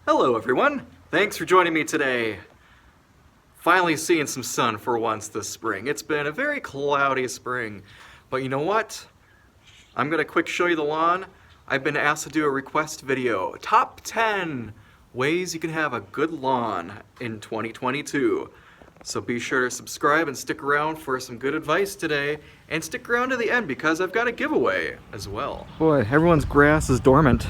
Hello everyone! Thanks for joining me today. Finally seeing some sun for once this spring. It's been a very cloudy spring, but you know what? I'm gonna quick show you the lawn. I've been asked to do a request video. Top 10 ways you can have a good lawn in 2022. So be sure to subscribe and stick around for some good advice today, and stick around to the end because I've got a giveaway as well. Boy, everyone's grass is dormant.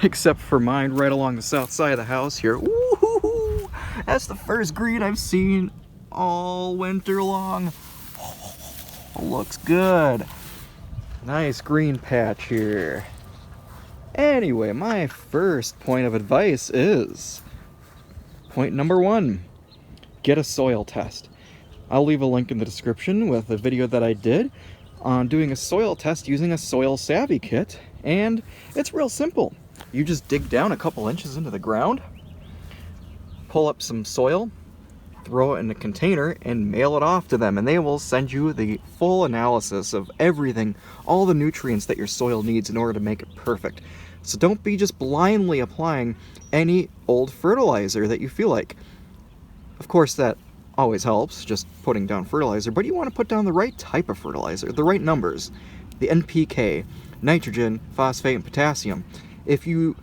Except for mine right along the south side of the house here. Ooh, that's the first green I've seen all winter long. Looks good. Nice green patch here. Anyway, my first point of advice is point number 1. Get a soil test. I'll leave a link in the description with a video that I did on doing a soil test using a Soil Savvy kit, and it's real simple. You just dig down a couple inches into the ground, pull up some soil, throw it in a container, and mail it off to them, and they will send you the full analysis of everything, all the nutrients that your soil needs in order to make it perfect. So don't be just blindly applying any old fertilizer that you feel like. Of course, that always helps, just putting down fertilizer, but you want to put down the right type of fertilizer, the right numbers, the NPK, nitrogen, phosphate, and potassium. If you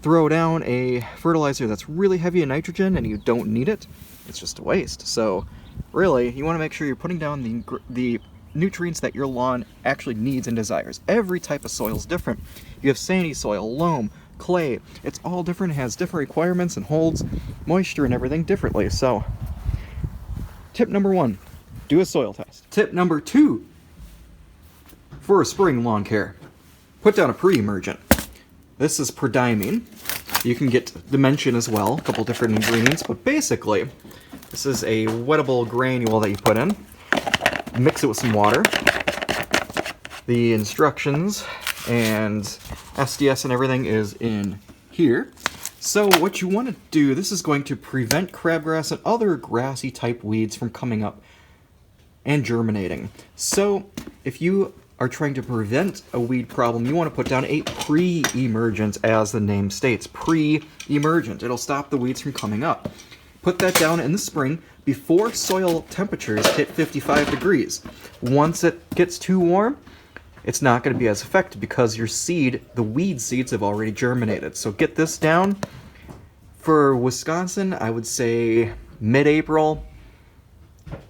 throw down a fertilizer that's really heavy in nitrogen and you don't need it, it's just a waste. So really, you want to make sure you're putting down the nutrients that your lawn actually needs and desires. Every type of soil is different. You have sandy soil, loam, clay. It's all different. It has different requirements and holds moisture and everything differently. So tip number 1, do a soil test. Tip number 2, for spring lawn care, put down a Preemergent. This is prodiamine. You can get dimension as well, a couple different ingredients, but basically, this is a wettable granule that you put in. Mix it with some water. The instructions and SDS and everything is in here. So what you want to do, this is going to prevent crabgrass and other grassy type weeds from coming up and germinating. So if you are trying to prevent a weed problem, you want to put down a Preemergent, as the name states. Preemergent. It'll stop the weeds from coming up. Put that down in the spring before soil temperatures hit 55 degrees. Once it gets too warm, it's not going to be as effective because your seed, the weed seeds, have already germinated. So get this down. For Wisconsin, I would say mid-April,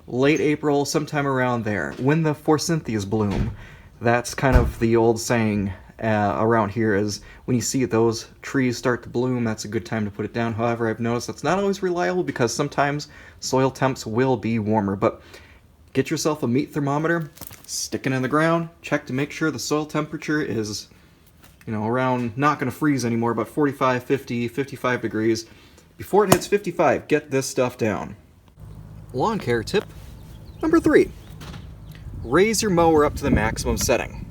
late April, sometime around there, when the forsythias bloom. That's kind of the old saying around here, is when you see those trees start to bloom, that's a good time to put it down. However, I've noticed that's not always reliable because sometimes soil temps will be warmer. But get yourself a meat thermometer, stick it in the ground, check to make sure the soil temperature is, around, not going to freeze anymore, but 45, 50, 55 degrees. Before it hits 55, get this stuff down. Lawn care tip number 3. Raise your mower up to the maximum setting.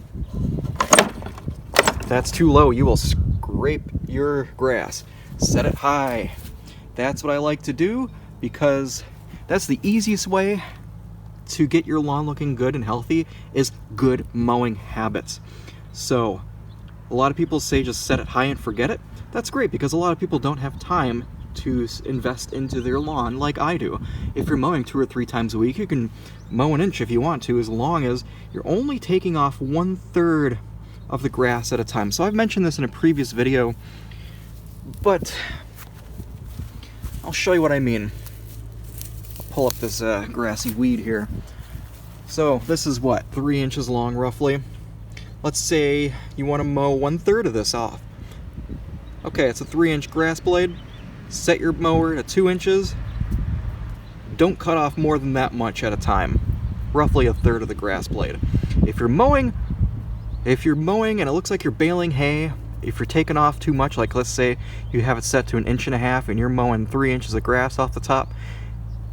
If that's too low, you will scrape your grass. Set it high. That's what I like to do because that's the easiest way to get your lawn looking good and healthy, is good mowing habits. So a lot of people say just set it high and forget it. That's great because a lot of people don't have time to invest into their lawn like I do. If you're mowing 2 or 3 times a week, you can mow an inch if you want to, as long as you're only taking off 1/3 of the grass at a time. So I've mentioned this in a previous video, but I'll show you what I mean. I'll pull up this grassy weed here. So this is what, 3 inches long roughly. Let's say you want to mow 1/3 of this off. Okay, it's a 3-inch grass blade. Set your mower to 2 inches. Don't cut off more than that much at a time. Roughly 1/3 of the grass blade. If you're mowing and it looks like you're baling hay, if you're taking off too much, like let's say you have it set to 1.5 inches and you're mowing 3 inches of grass off the top,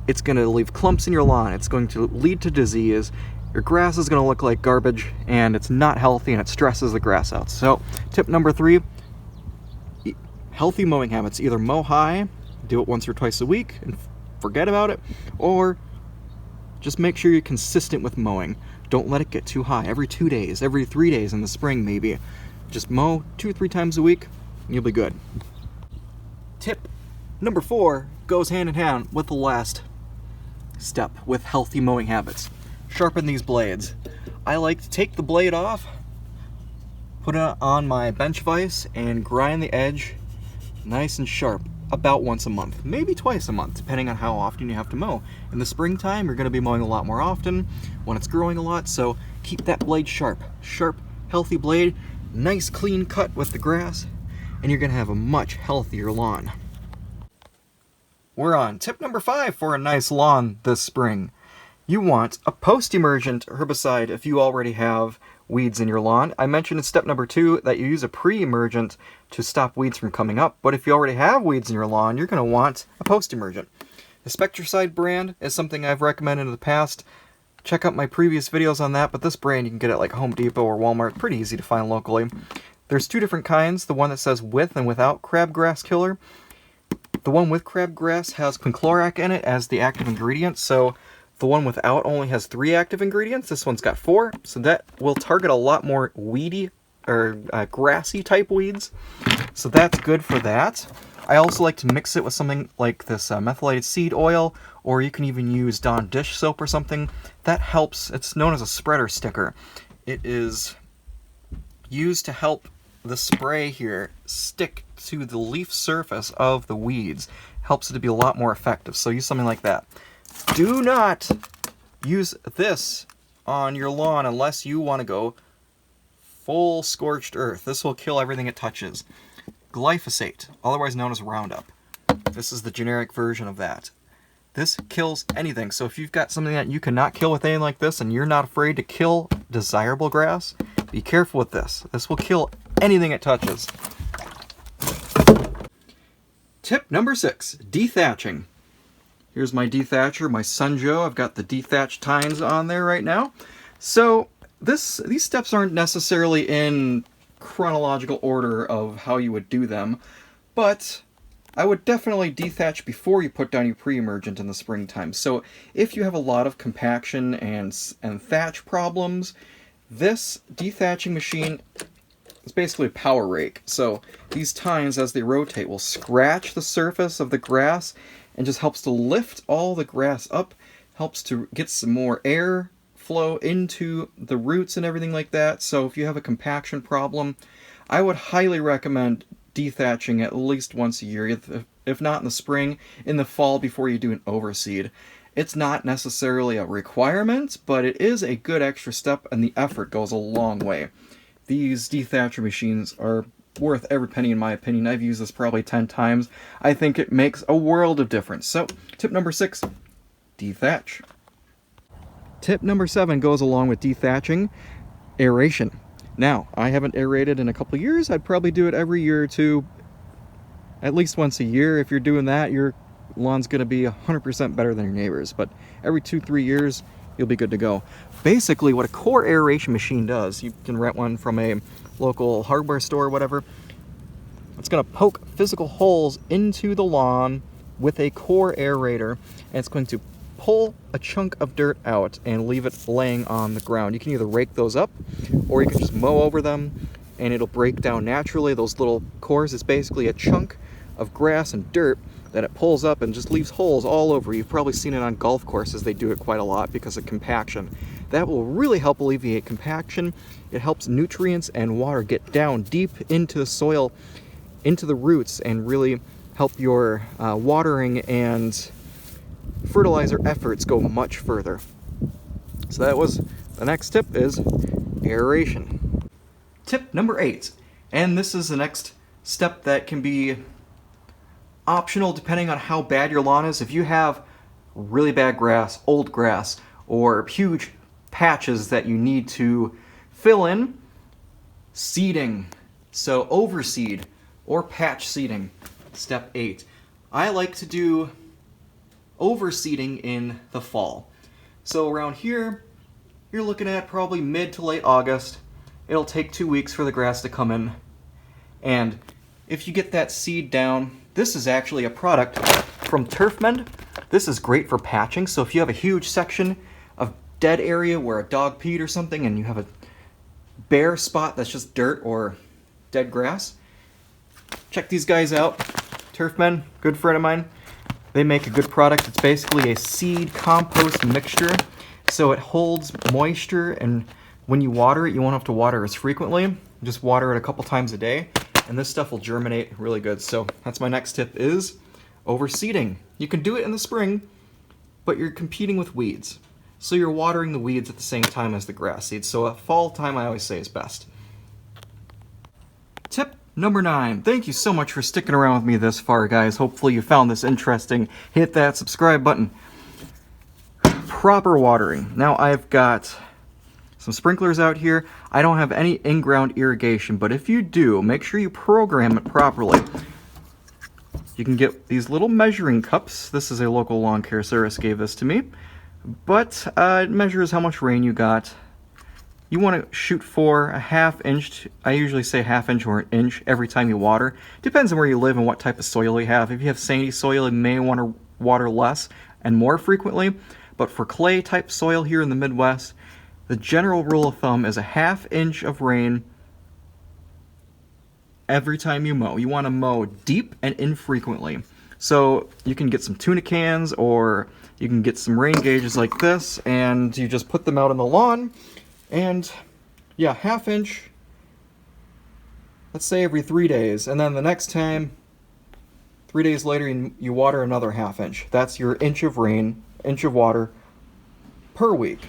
it's going to leave clumps in your lawn. It's going to lead to disease. Your grass is going to look like garbage, and it's not healthy, and it stresses the grass out. So tip number 3, healthy mowing habits. Either mow high, do it once or twice a week and forget about it, or just make sure you're consistent with mowing. Don't let it get too high. Every 2 days, every 3 days in the spring maybe. Just mow 2 or 3 times a week and you'll be good. Tip number 4 goes hand in hand with the last step with healthy mowing habits. Sharpen these blades. I like to take the blade off, put it on my bench vise, and grind the edge nice and sharp about once a month, maybe twice a month, depending on how often you have to mow. In the springtime, you're going to be mowing a lot more often when it's growing a lot, so keep that blade sharp. Sharp, healthy blade, nice clean cut with the grass, and you're going to have a much healthier lawn. We're on tip number 5 for a nice lawn this spring. You want a Postemergent herbicide if you already have weeds in your lawn. I mentioned in step number 2 that you use a Preemergent to stop weeds from coming up, but if you already have weeds in your lawn, you're going to want a Postemergent. The Spectracide brand is something I've recommended in the past. Check out my previous videos on that, but this brand you can get at like Home Depot or Walmart. Pretty easy to find locally. There's 2 different kinds, the one that says with and without crabgrass killer. The one with crabgrass has quinclorac in it as the active ingredient, so the one without only has 3 active ingredients. This one's got 4, so that will target a lot more weedy or grassy type weeds. So that's good for that. I also like to mix it with something like this methylated seed oil, or you can even use Dawn dish soap or something. That helps. It's known as a spreader sticker. It is used to help the spray here stick to the leaf surface of the weeds. Helps it to be a lot more effective, so use something like that. Do not use this on your lawn unless you want to go full scorched earth. This will kill everything it touches. Glyphosate, otherwise known as Roundup. This is the generic version of that. This kills anything, so if you've got something that you cannot kill with anything like this and you're not afraid to kill desirable grass, be careful with this. This will kill anything it touches. Tip number 6, dethatching. Here's my dethatcher, my Sunjo. I've got the dethatch tines on there right now. So these steps aren't necessarily in chronological order of how you would do them, but I would definitely dethatch before you put down your Preemergent in the springtime. So if you have a lot of compaction and thatch problems, this dethatching machine is basically a power rake. So these tines, as they rotate, will scratch the surface of the grass and just helps to lift all the grass up, helps to get some more air flow into the roots and everything like that. So if you have a compaction problem, I would highly recommend dethatching at least once a year, if not in the spring, in the fall before you do an overseed. It's not necessarily a requirement, but it is a good extra step, and the effort goes a long way. These dethatcher machines are worth every penny in my opinion. I've used this probably 10 times. I think it makes a world of difference. So, tip number 6, dethatch. Tip number 7 goes along with dethatching, aeration. Now, I haven't aerated in a couple years. I'd probably do it every year or two, at least once a year. If you're doing that, your lawn's going to be 100% better than your neighbor's, but every 2-3 years, you'll be good to go. Basically, what a core aeration machine does, you can rent one from a local hardware store or whatever, it's going to poke physical holes into the lawn with a core aerator, and it's going to pull a chunk of dirt out and leave it laying on the ground. You can either rake those up, or you can just mow over them, and it'll break down naturally. Those little cores is basically a chunk of grass and dirt that it pulls up and just leaves holes all over. You've probably seen it on golf courses. They do it quite a lot because of compaction. That will really help alleviate compaction. It helps nutrients and water get down deep into the soil, into the roots, and really help your watering and fertilizer efforts go much further. So that was the next tip, is aeration. Tip number 8, and this is the next step that can be optional depending on how bad your lawn is. If you have really bad grass, old grass, or huge patches that you need to fill in, seeding. So overseed or patch seeding, step 8. I like to do overseeding in the fall. So around here, you're looking at probably mid to late August. It'll take 2 weeks for the grass to come in. And if you get that seed down, this is actually a product from Turfmend. This is great for patching. So if you have a huge section of dead area where a dog peed or something, and you have a bare spot that's just dirt or dead grass, check these guys out. Turfmen, good friend of mine. They make a good product. It's basically a seed compost mixture. So it holds moisture, and when you water it, you won't have to water as frequently. Just water it a couple times a day, and this stuff will germinate really good. So that's my next tip, is overseeding. You can do it in the spring, but you're competing with weeds. So you're watering the weeds at the same time as the grass seeds. So a fall time, I always say, is best. Tip number 9. Thank you so much for sticking around with me this far, guys. Hopefully you found this interesting. Hit that subscribe button. Proper watering. Now I've got some sprinklers out here. I don't have any in-ground irrigation, but if you do, make sure you program it properly. You can get these little measuring cups. This is a local lawn care service gave this to me. But it measures how much rain you got. You want to shoot for a ½ inch. I usually say ½ inch or an inch every time you water. Depends on where you live and what type of soil you have. If you have sandy soil, you may want to water less and more frequently. But for clay type soil here in the Midwest, the general rule of thumb is a ½ inch of rain every time you mow. You want to mow deep and infrequently. So you can get some tuna cans, or you can get some rain gauges like this, and you just put them out on the lawn. And yeah, ½ inch, let's say every 3 days. And then the next time, 3 days later, you water another ½ inch. That's your inch of rain, inch of water per week.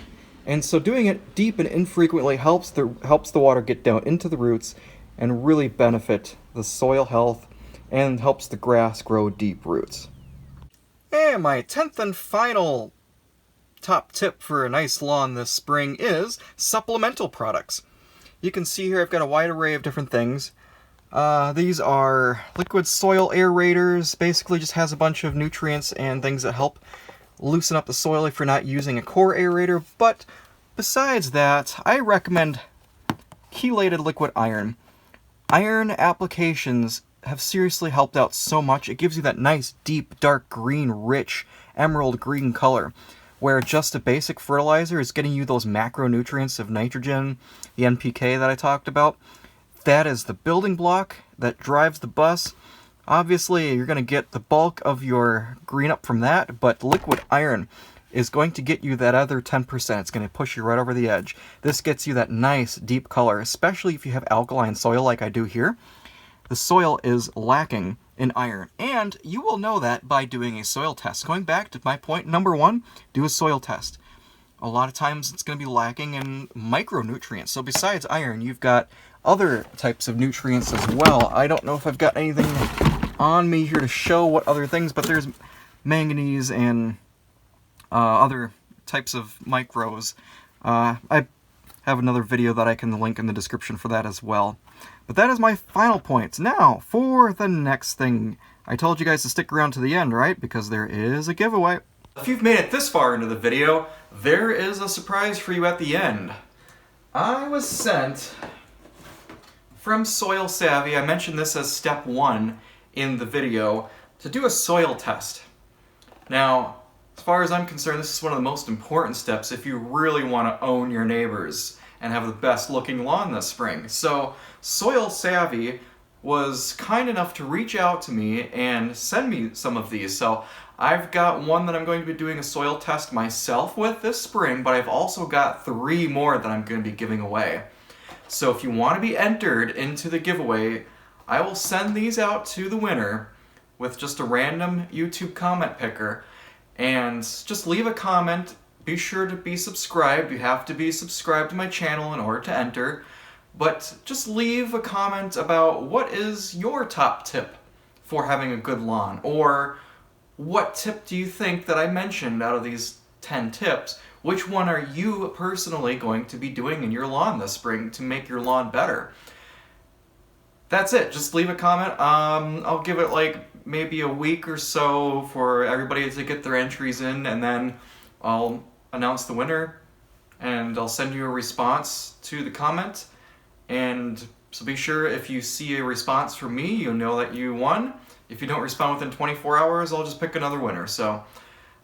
And so doing it deep and infrequently helps the water get down into the roots and really benefit the soil health and helps the grass grow deep roots. And my 10th and final top tip for a nice lawn this spring is supplemental products. You can see here I've got a wide array of different things. These are liquid soil aerators. Basically just has a bunch of nutrients and things that help loosen up the soil if you're not using a core aerator. But besides that, I recommend chelated liquid iron. Iron applications have seriously helped out so much. It gives you that nice, deep, dark green, rich, emerald green color, where just a basic fertilizer is getting you those macronutrients of nitrogen, the NPK that I talked about. That is the building block that drives the bus. Obviously, you're going to get the bulk of your green up from that, but liquid iron is going to get you that other 10%. It's going to push you right over the edge. This gets you that nice, deep color, especially if you have alkaline soil like I do here. The soil is lacking in iron, and you will know that by doing a soil test. Going back to my point number 1, do a soil test. A lot of times it's going to be lacking in micronutrients. So besides iron, you've got other types of nutrients as well. I don't know if I've got anything on me here to show what other things, but there's manganese and other types of micros. I have another video that I can link in the description for that as well. But that is my final point. Now, for the next thing. I told you guys to stick around to the end, right? Because there is a giveaway. If you've made it this far into the video, there is a surprise for you at the end. I was sent from Soil Savvy, I mentioned this as step 1 in the video, to do a soil test. Now, as far as I'm concerned, this is one of the most important steps if you really want to own your neighbors and have the best looking lawn this spring. So, Soil Savvy was kind enough to reach out to me and send me some of these. So, I've got one that I'm going to be doing a soil test myself with this spring, but I've also got 3 more that I'm going to be giving away. So if you want to be entered into the giveaway, I will send these out to the winner with just a random YouTube comment picker, and just leave a comment. Be sure to be subscribed. You have to be subscribed to my channel in order to enter, but just leave a comment about what is your top tip for having a good lawn, or what tip do you think that I mentioned out of these 10 tips? Which one are you personally going to be doing in your lawn this spring to make your lawn better? That's it. Just leave a comment. I'll give it like maybe a week or so for everybody to get their entries in, and then I'll announce the winner and I'll send you a response to the comment. And so be sure, if you see a response from me, you'll know that you won. If you don't respond within 24 hours, I'll just pick another winner. So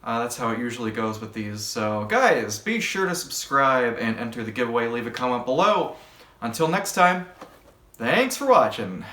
that's how it usually goes with these. So guys, be sure to subscribe and enter the giveaway. Leave a comment below. Until next time, thanks for watching.